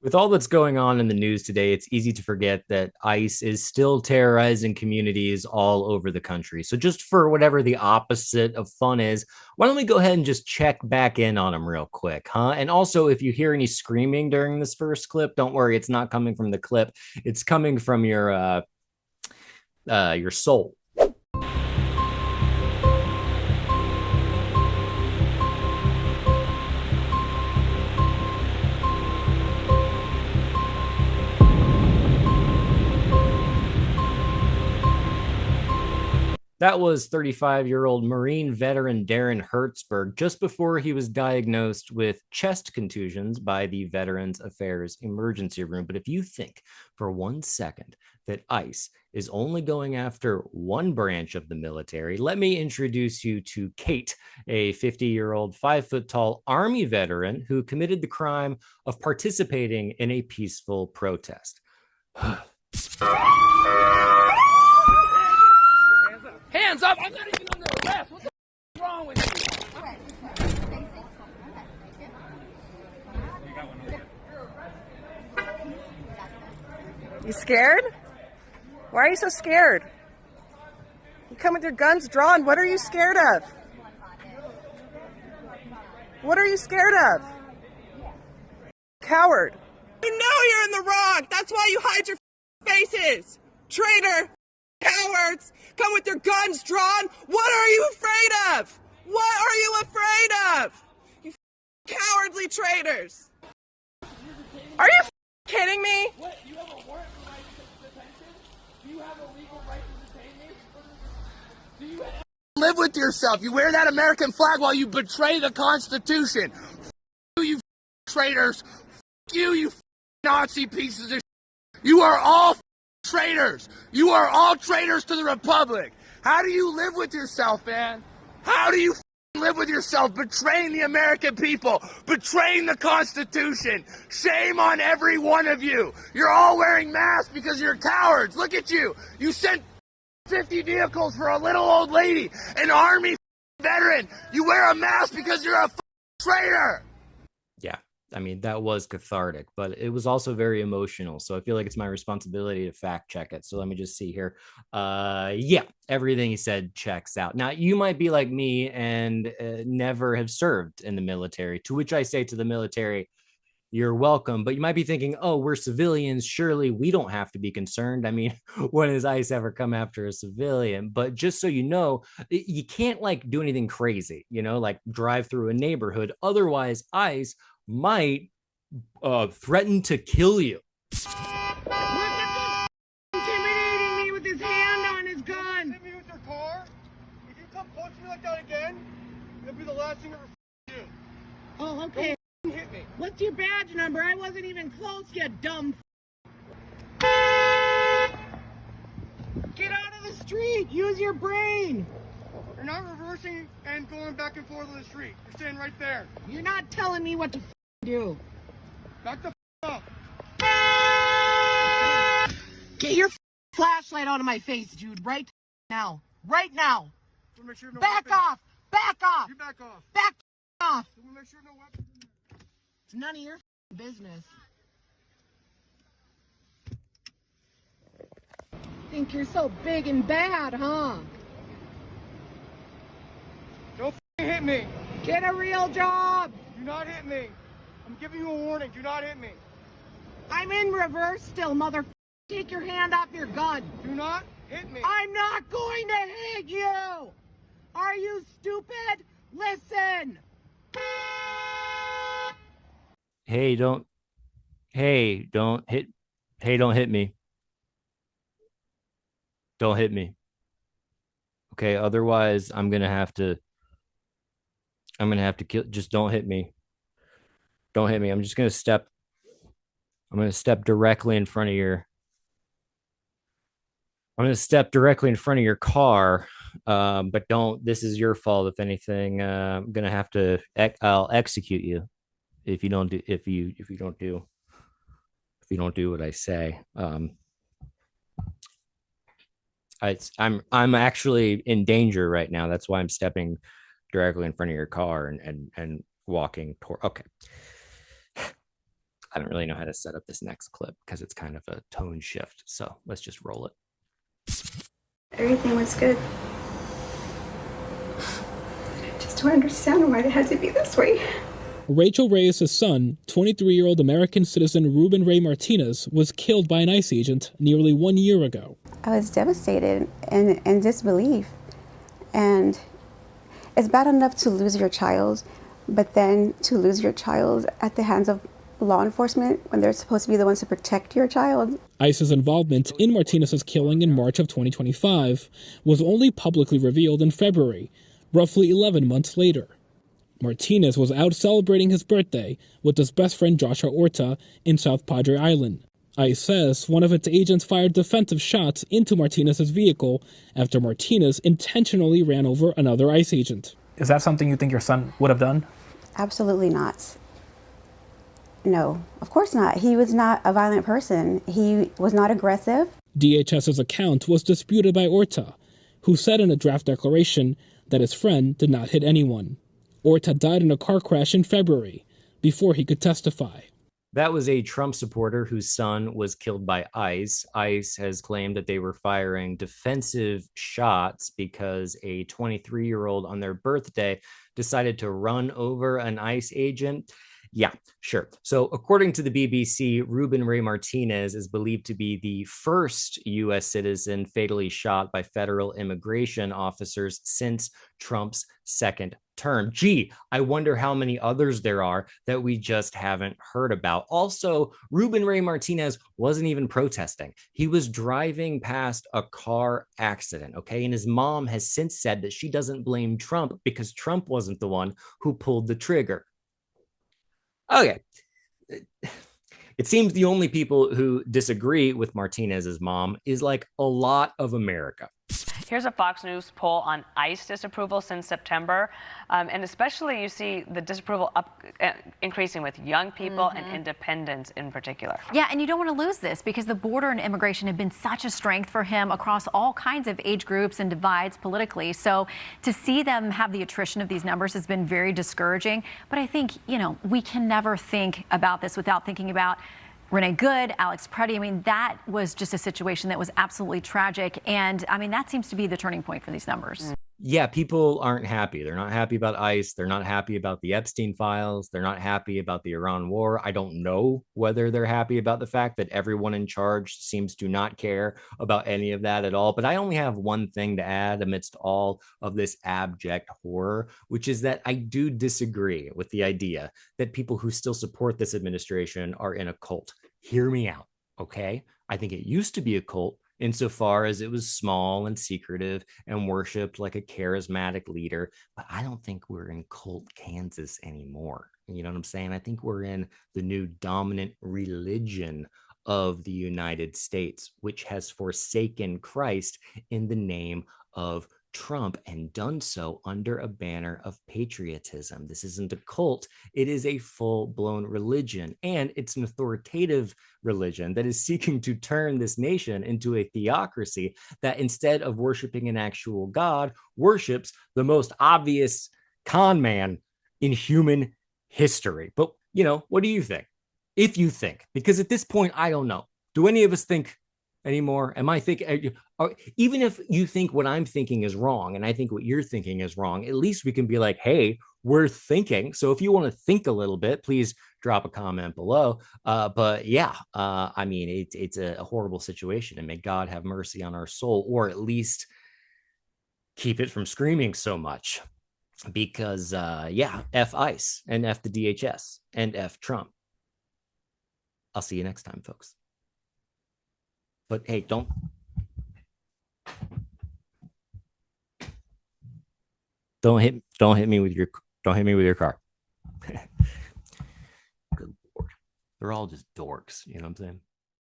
With all that's going on in the news today, it's easy to forget that ICE is still terrorizing communities all over the country. So, just for whatever the opposite of fun is, why don't we go ahead and just check back in on them real quick, huh? And also, if you hear any screaming during this first clip, don't worry, it's not coming from the clip. It's coming from your soul. That was 35-year-old Marine veteran Darren Hertzberg just before he was diagnosed with chest contusions by the Veterans Affairs Emergency Room. But if you think for 1 second that ICE is only going after one branch of the military, let me introduce you to Kate, a 50-year-old, 5 foot tall Army veteran who committed the crime of participating in a peaceful protest. Hands up! I'm not even under arrest. What the f is wrong with you? You scared? Why are you so scared? You come with your guns drawn. What are you scared of? What are you scared of? Coward. You know you're in the wrong. That's why you hide your faces. Traitor. Cowards. Come with your guns drawn. What are you afraid of? What are you afraid of? You cowardly traitors. Are you kidding me? What? You have a warrant for right to detention? Do you have a legal right to detain me? Do you have... Live with yourself. You wear that American flag while you betray the Constitution. You traitors. You Nazi pieces of shit. You are all traitors. You are all traitors to the Republic. How do you live with yourself, man? How do you live with yourself? Betraying the American people, betraying the Constitution. Shame on every one of you. You're all wearing masks because you're cowards. Look at you. You sent 50 vehicles for a little old lady, an Army veteran. You wear a mask because you're a traitor. Yeah. I mean, that was cathartic, but it was also very emotional. So I feel like it's my responsibility to fact check it. So let me just see here. Yeah, everything he said checks out. Now, you might be like me and never have served in the military, to which I say to the military, you're welcome. But you might be thinking, oh, we're civilians. Surely we don't have to be concerned. I mean, when has ICE ever come after a civilian? But just so you know, you can't like do anything crazy, like drive through a neighborhood. Otherwise, ICE might threaten to kill you. Look at this intimidating me with his hand on his gun. Hit me with your car. If you come close to me like that again, it'll be the last thing you ever do. Oh, okay. Don't hit me. What's your badge number? I wasn't even close, you dumb. Get out of the street. Use your brain. You're not reversing and going back and forth on the street. You're staying right there. You're not telling me what to do. Back the up. Get your flashlight out of my face, dude. Right now. Right now. Make sure no back weapons. off. Back off. You back off. Back off. Make sure no weapons. It's none of your business. Think you're so big and bad, huh? Don't hit me. Get a real job. Do not hit me. I'm giving you a warning. Do not hit me. I'm in reverse still, mother. Take your hand off your gun. Do not hit me. I'm not going to hit you. Are you stupid? Listen. Hey, don't hit me. Don't hit me. Okay, otherwise I'm gonna have to kill. Just don't hit me. Don't hit me. I'm gonna step directly in front of your car. But this is your fault. If anything, I'm gonna have to, I'll execute you if you don't do what I say. I'm actually in danger right now. That's why I'm stepping directly in front of your car and walking toward. Okay. I don't really know how to set up this next clip because it's kind of a tone shift. So let's just roll it. Everything was good. I just don't understand why it had to be this way. Rachel Reyes' son, 23-year-old American citizen Ruben Ray Martinez, was killed by an ICE agent nearly 1 year ago. I was devastated and in disbelief. And it's bad enough to lose your child, but then to lose your child at the hands of law enforcement when they're supposed to be the ones to protect your child. ICE's involvement in Martinez's killing in March of 2025 was only publicly revealed in February, roughly 11 months later. Martinez was out celebrating his birthday with his best friend Joshua Orta in South Padre Island. ICE says one of its agents fired defensive shots into Martinez's vehicle after Martinez intentionally ran over another ICE agent. Is that something you think your son would have done? Absolutely not. No, of course not. He was not a violent person. He was not aggressive. DHS's account was disputed by Orta, who said in a draft declaration that his friend did not hit anyone. Orta died in a car crash in February before he could testify. That was a Trump supporter whose son was killed by ICE. ICE has claimed that they were firing defensive shots because a 23-year-old on their birthday decided to run over an ICE agent. Yeah, sure. So according to the BBC, Ruben Ray Martinez is believed to be the first U.S. citizen fatally shot by federal immigration officers since Trump's second term. Gee, I wonder how many others there are that we just haven't heard about. Also, Ruben Ray Martinez wasn't even protesting. He was driving past a car accident, okay? And his mom has since said that she doesn't blame Trump because Trump wasn't the one who pulled the trigger. Okay. It seems the only people who disagree with Martinez's mom is like a lot of America. Here's a Fox News poll on ICE disapproval since September. And especially you see the disapproval increasing with young people and independents in particular. Yeah, and you don't want to lose this because the border and immigration have been such a strength for him across all kinds of age groups and divides politically. So to see them have the attrition of these numbers has been very discouraging. But I think, you know, we can never think about this without thinking about Renee Good, Alex Preddy. I mean, that was just a situation that was absolutely tragic. And I mean, that seems to be the turning point for these numbers. Yeah, people aren't happy. They're not happy about ICE. They're not happy about the Epstein files. They're not happy about the Iran war. I don't know whether they're happy about the fact that everyone in charge seems to not care about any of that at all. But I only have one thing to add amidst all of this abject horror, which is that I do disagree with the idea that people who still support this administration are in a cult. Hear me out, okay? I think it used to be a cult insofar as it was small and secretive and worshipped like a charismatic leader. But I don't think we're in cult Kansas anymore. You know what I'm saying? I think we're in the new dominant religion of the United States, which has forsaken Christ in the name of Trump and done so under a banner of patriotism. This isn't a cult. It is a full-blown religion, and it's an authoritative religion that is seeking to turn this nation into a theocracy that, instead of worshiping an actual God, worships the most obvious con man in human history. But, you know, what do you think? If you think, because at this point, I don't know. Do any of us think anymore? Am I thinking, even if you think what I'm thinking is wrong and I think what you're thinking is wrong, at least we can be like, hey, we're thinking. So if you want to think a little bit, please drop a comment below. But yeah, I mean, it's a horrible situation, and may God have mercy on our soul, or at least keep it from screaming so much. Because yeah, F ICE and F the DHS and F Trump. I'll see you next time, folks. But hey, don't hit me with your car. Good Lord. They're all just dorks, you know what I'm saying?